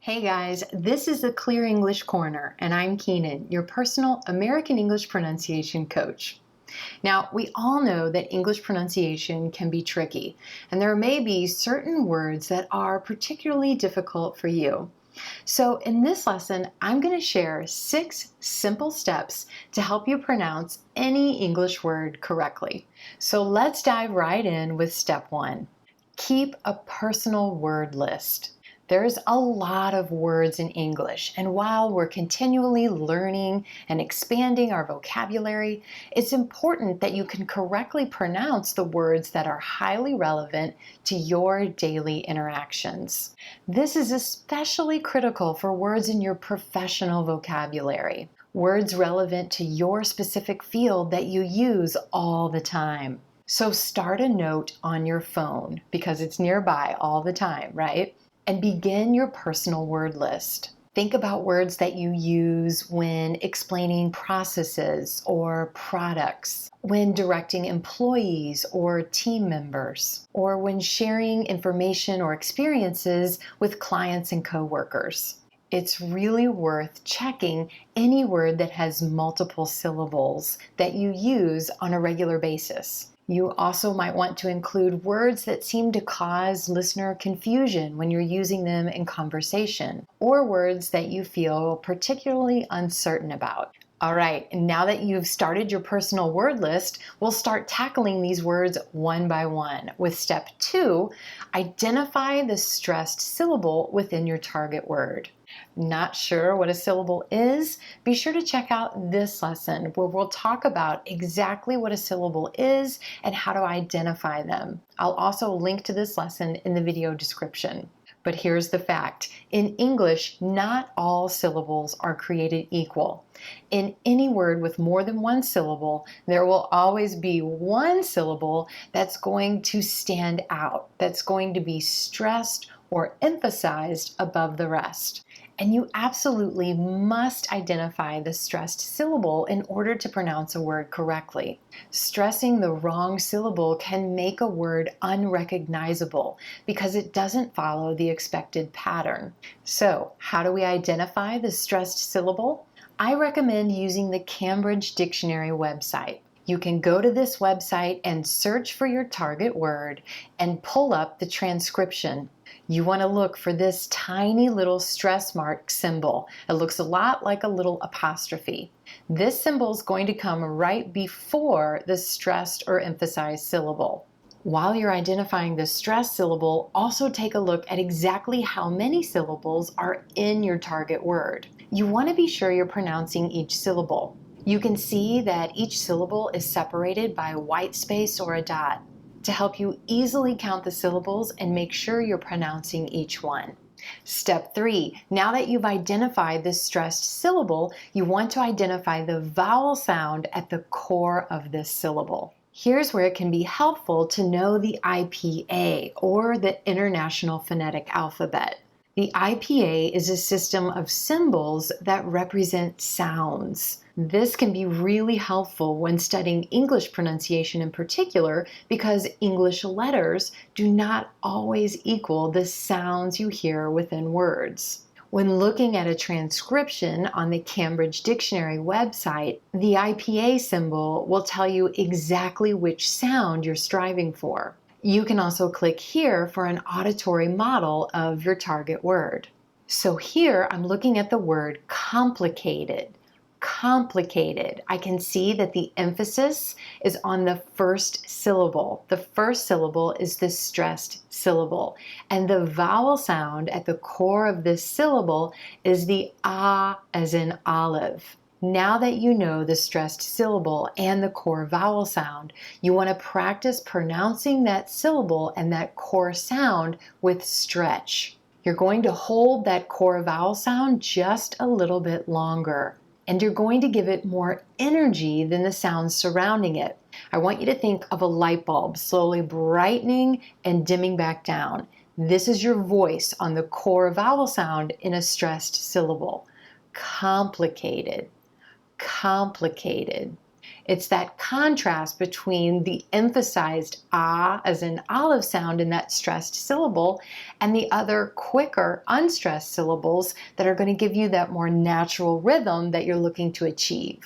Hey guys, this is the Clear English Corner, and I'm Keenyn, your personal American English pronunciation coach. Now, we all know that English pronunciation can be tricky, and there may be certain words that are particularly difficult for you. So in this lesson, I'm going to share 6 simple steps to help you pronounce any English word correctly. So let's dive right in with step 1. Keep a personal word list. There's a lot of words in English, and while we're continually learning and expanding our vocabulary, it's important that you can correctly pronounce the words that are highly relevant to your daily interactions. This is especially critical for words in your professional vocabulary, words relevant to your specific field that you use all the time. So start a note on your phone, because it's nearby all the time, right? And begin your personal word list. Think about words that you use when explaining processes or products, when directing employees or team members, or when sharing information or experiences with clients and coworkers. It's really worth checking any word that has multiple syllables that you use on a regular basis. You also might want to include words that seem to cause listener confusion when you're using them in conversation, or words that you feel particularly uncertain about. All right, now that you've started your personal word list, we'll start tackling these words one by one. With step 2, identify the stressed syllable within your target word. Not sure what a syllable is? Be sure to check out this lesson where we'll talk about exactly what a syllable is and how to identify them. I'll also link to this lesson in the video description. But here's the fact. In English, not all syllables are created equal. In any word with more than one syllable, there will always be one syllable that's going to stand out, that's going to be stressed or emphasized above the rest. And you absolutely must identify the stressed syllable in order to pronounce a word correctly. Stressing the wrong syllable can make a word unrecognizable because it doesn't follow the expected pattern. So, how do we identify the stressed syllable? I recommend using the Cambridge Dictionary website. You can go to this website and search for your target word and pull up the transcription. You want to look for this tiny little stress mark symbol. It looks a lot like a little apostrophe. This symbol is going to come right before the stressed or emphasized syllable. While you're identifying the stressed syllable, also take a look at exactly how many syllables are in your target word. You want to be sure you're pronouncing each syllable. You can see that each syllable is separated by a white space or a dot to help you easily count the syllables and make sure you're pronouncing each one. Step 3, now that you've identified the stressed syllable, you want to identify the vowel sound at the core of this syllable. Here's where it can be helpful to know the IPA, or the International Phonetic Alphabet. The IPA is a system of symbols that represent sounds. This can be really helpful when studying English pronunciation in particular, because English letters do not always equal the sounds you hear within words. When looking at a transcription on the Cambridge Dictionary website, the IPA symbol will tell you exactly which sound you're striving for. You can also click here for an auditory model of your target word. So here I'm looking at the word complicated. Complicated. I can see that the emphasis is on the first syllable. The first syllable is the stressed syllable, and the vowel sound at the core of this syllable is the ah as in olive. Now that you know the stressed syllable and the core vowel sound, you want to practice pronouncing that syllable and that core sound with stretch. You're going to hold that core vowel sound just a little bit longer, and you're going to give it more energy than the sounds surrounding it. I want you to think of a light bulb slowly brightening and dimming back down. This is your voice on the core vowel sound in a stressed syllable. Complicated. Complicated. It's that contrast between the emphasized ah as in olive sound in that stressed syllable and the other quicker unstressed syllables that are going to give you that more natural rhythm that you're looking to achieve.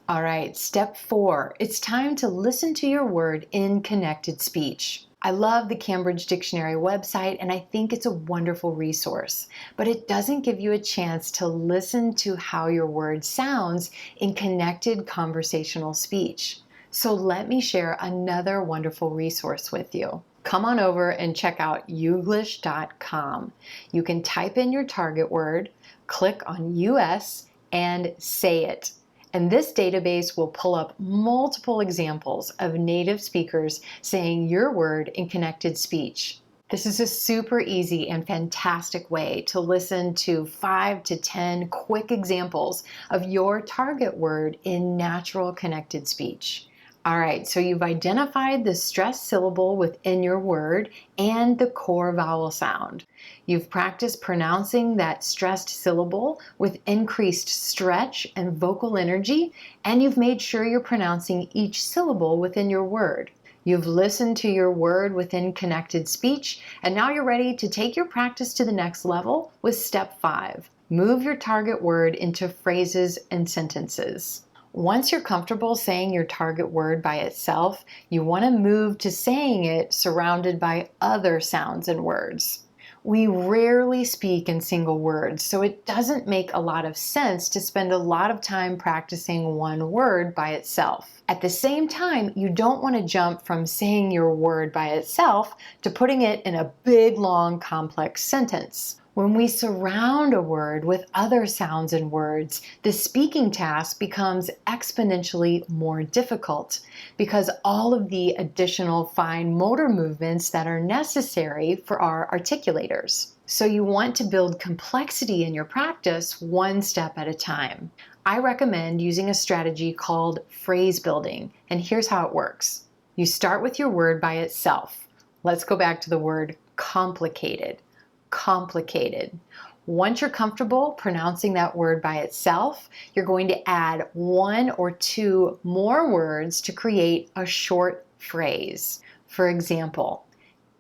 All right, step 4. It's time to listen to your word in connected speech. I love the Cambridge Dictionary website and I think it's a wonderful resource, but it doesn't give you a chance to listen to how your word sounds in connected conversational speech. So let me share another wonderful resource with you. Come on over and check out youglish.com. You can type in your target word, click on US, and say it. And this database will pull up multiple examples of native speakers saying your word in connected speech. This is a super easy and fantastic way to listen to 5 to 10 quick examples of your target word in natural connected speech. All right, so you've identified the stressed syllable within your word and the core vowel sound. You've practiced pronouncing that stressed syllable with increased stretch and vocal energy, and you've made sure you're pronouncing each syllable within your word. You've listened to your word within connected speech, and now you're ready to take your practice to the next level with step 5. Move your target word into phrases and sentences. Once you're comfortable saying your target word by itself, you want to move to saying it surrounded by other sounds and words. We rarely speak in single words, so it doesn't make a lot of sense to spend a lot of time practicing one word by itself. At the same time, you don't want to jump from saying your word by itself to putting it in a big, long, complex sentence. When we surround a word with other sounds and words, the speaking task becomes exponentially more difficult because all of the additional fine motor movements that are necessary for our articulators. So you want to build complexity in your practice one step at a time. I recommend using a strategy called phrase building, and here's how it works. You start with your word by itself. Let's go back to the word complicated. Complicated. Once you're comfortable pronouncing that word by itself, you're going to add 1 or 2 more words to create a short phrase. For example,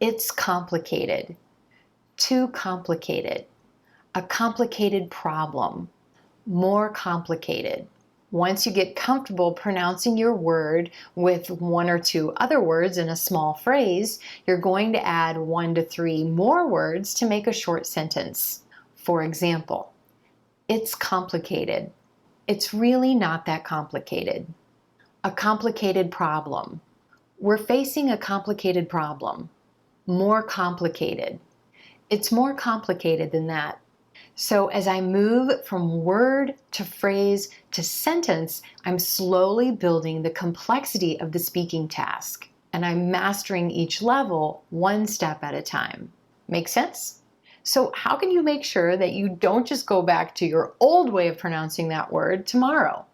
it's complicated, too complicated, a complicated problem, more complicated. Once you get comfortable pronouncing your word with 1 or 2 other words in a small phrase, you're going to add 1 to 3 more words to make a short sentence. For example, it's complicated. It's really not that complicated. A complicated problem. We're facing a complicated problem. More complicated. It's more complicated than that. So as I move from word to phrase to sentence, I'm slowly building the complexity of the speaking task, and I'm mastering each level one step at a time. Make sense? So how can you make sure that you don't just go back to your old way of pronouncing that word tomorrow?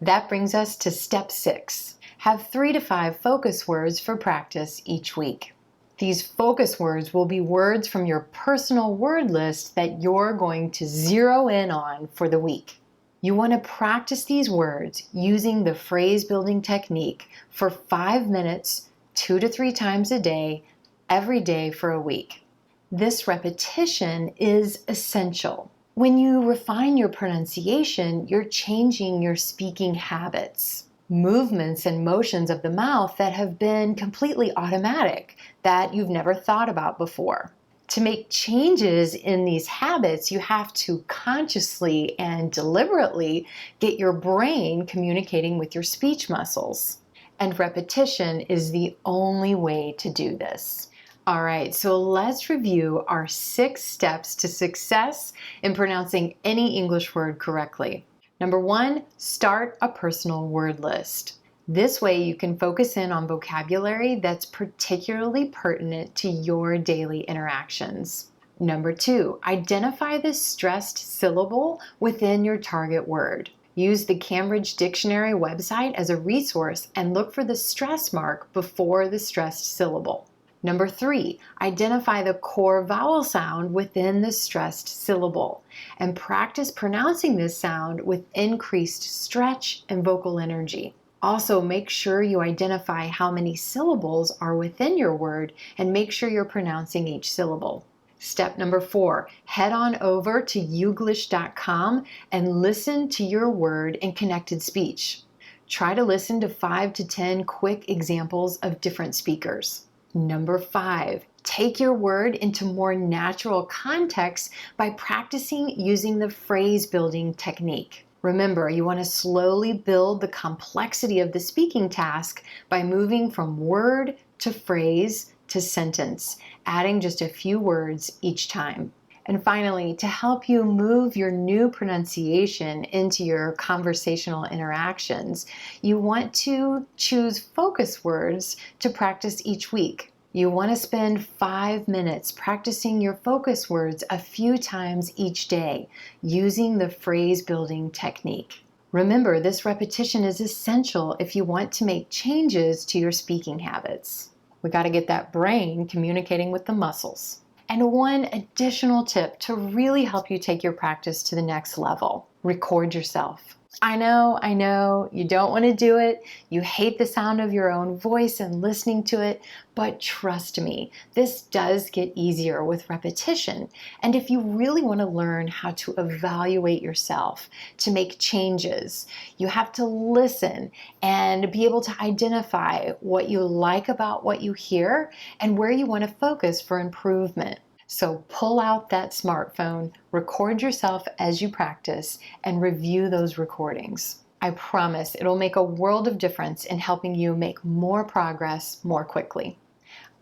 That brings us to step 6. Have 3 to 5 focus words for practice each week. These focus words will be words from your personal word list that you're going to zero in on for the week. You want to practice these words using the phrase building technique for 5 minutes, 2 to 3 times a day, every day for a week. This repetition is essential. When you refine your pronunciation, you're changing your speaking habits. Movements and motions of the mouth that have been completely automatic, that you've never thought about before. To make changes in these habits, you have to consciously and deliberately get your brain communicating with your speech muscles. And repetition is the only way to do this. All right, so let's review our 6 steps to success in pronouncing any English word correctly. Number 1, start a personal word list. This way you can focus in on vocabulary that's particularly pertinent to your daily interactions. Number 2, identify the stressed syllable within your target word. Use the Cambridge Dictionary website as a resource and look for the stress mark before the stressed syllable. Number 3, identify the core vowel sound within the stressed syllable and practice pronouncing this sound with increased stretch and vocal energy. Also, make sure you identify how many syllables are within your word and make sure you're pronouncing each syllable. Step number 4, head on over to youglish.com and listen to your word in connected speech. Try to listen to 5 to 10 quick examples of different speakers. Number 5, take your word into more natural context by practicing using the phrase building technique. Remember, you want to slowly build the complexity of the speaking task by moving from word to phrase to sentence, adding just a few words each time. And finally, to help you move your new pronunciation into your conversational interactions, you want to choose focus words to practice each week. You want to spend 5 minutes practicing your focus words a few times each day using the phrase building technique. Remember, this repetition is essential if you want to make changes to your speaking habits. We got to get that brain communicating with the muscles. And one additional tip to really help you take your practice to the next level: record yourself. I know, you don't want to do it. You hate the sound of your own voice and listening to it, but trust me, this does get easier with repetition. And if you really want to learn how to evaluate yourself, to make changes, you have to listen and be able to identify what you like about what you hear and where you want to focus for improvement. So pull out that smartphone, record yourself as you practice, and review those recordings. I promise it'll make a world of difference in helping you make more progress more quickly.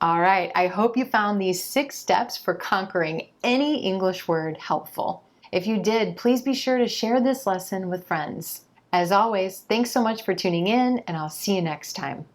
All right, I hope you found these 6 steps for conquering any English word helpful. If you did, please be sure to share this lesson with friends. As always, thanks so much for tuning in, and I'll see you next time.